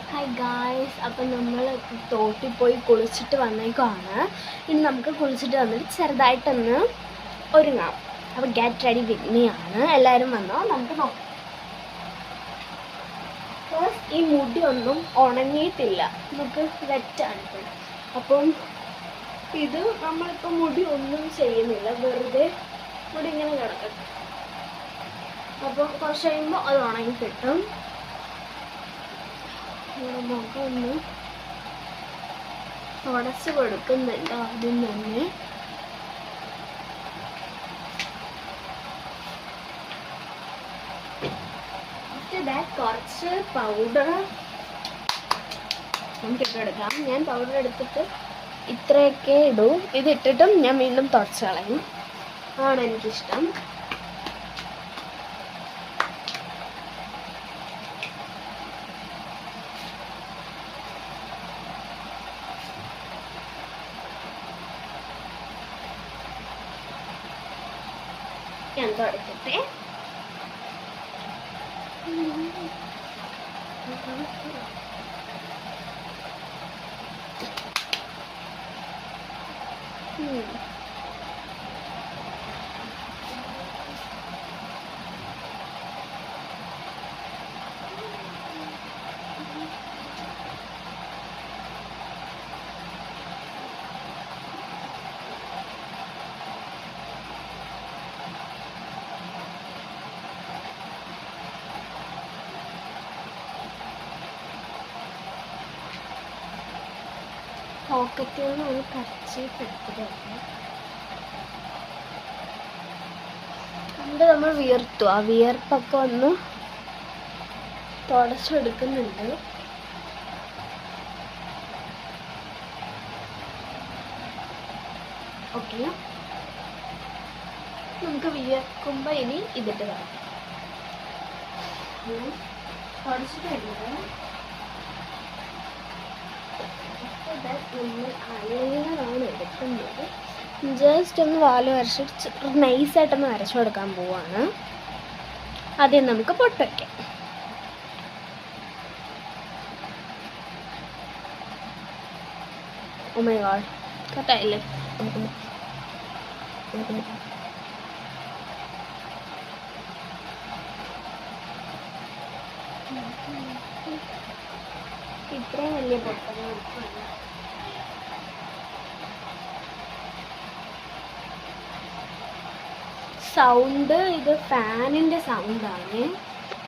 Hi guys, അപ്പം നമ്മൾ തോട്ടിൽ പോയി കുളിച്ചിട്ട് വന്നേക്കാണ്. ഇനി നമുക്ക് കുളിച്ചിട്ട് വന്നിട്ട് ചെറുതായിട്ടൊന്ന് ഒരുങ്ങാം. അപ്പോൾ ഗെറ്റ് റെഡി വിത്ത് മീ ആണ്. എല്ലാവരും വന്നോ, നമുക്ക് നോക്കാം. ഫസ്റ്റ് ഈ മുടിയൊന്നും ഉണങ്ങിയിട്ടില്ല, നമുക്ക് വെറ്റാണ് ഇപ്പോൾ. അപ്പം ഇത് നമ്മളിപ്പോൾ മുടി ഒന്നും ചെയ്യുന്നില്ല, വെറുതെ മുടി ഇങ്ങനെ കിടക്കട്ടെ. അപ്പോൾ കുറച്ച് കഴിയുമ്പോൾ അത് ഉണങ്ങി കിട്ടും. മുഖം ഒന്ന് തുടച്ച് കൊടുക്കുന്നുണ്ട് ആദ്യം തന്നെ. കുറച്ച് പൗഡർ നമുക്ക് ഇട്ടെടുക്കാം. ഞാൻ പൗഡർ എടുത്തിട്ട് ഇത്രയൊക്കെ ഇടൂ. ഇതിട്ടിട്ടും ഞാൻ വീണ്ടും തുടച്ച് കളയും, ആണ് എനിക്കിഷ്ടം. ഞാൻ തുടക്കട്ടെ. പോക്കറ്റിൽ നിന്ന് ഒരു കർച്ചീഫ് എടുത്തിട്ടുണ്ട്. പണ്ട് നമ്മൾ വിയർത്തു, ആ വിയർപ്പൊക്കെ ഒന്ന് തുടച്ചെടുക്കുന്നുണ്ട്. ഓക്കെ, നമുക്ക് വിയർക്കുമ്പോൾ ഇനി ഇതിട്ട് കളയാം. തുടച്ചിട്ടുണ്ട്. നമ്മൾ അയലാണ് എടുക്കുന്നത്. ജസ്റ്റ് ഒന്ന് വാല് വരച്ചിട്ട് നൈസായിട്ടൊന്ന് വരച്ചു കൊടുക്കാൻ പോവാണ്. ആദ്യം നമുക്ക് പൊട്ട് വയ്ക്കാം. ഓ മൈ ഗോഡ്, കട്ടായില്ലേ? ഇത്രയും വലിയ പൊട്ടൊന്നും സൗണ്ട്, ഇത് ഫാനിൻ്റെ സൗണ്ടാണ്.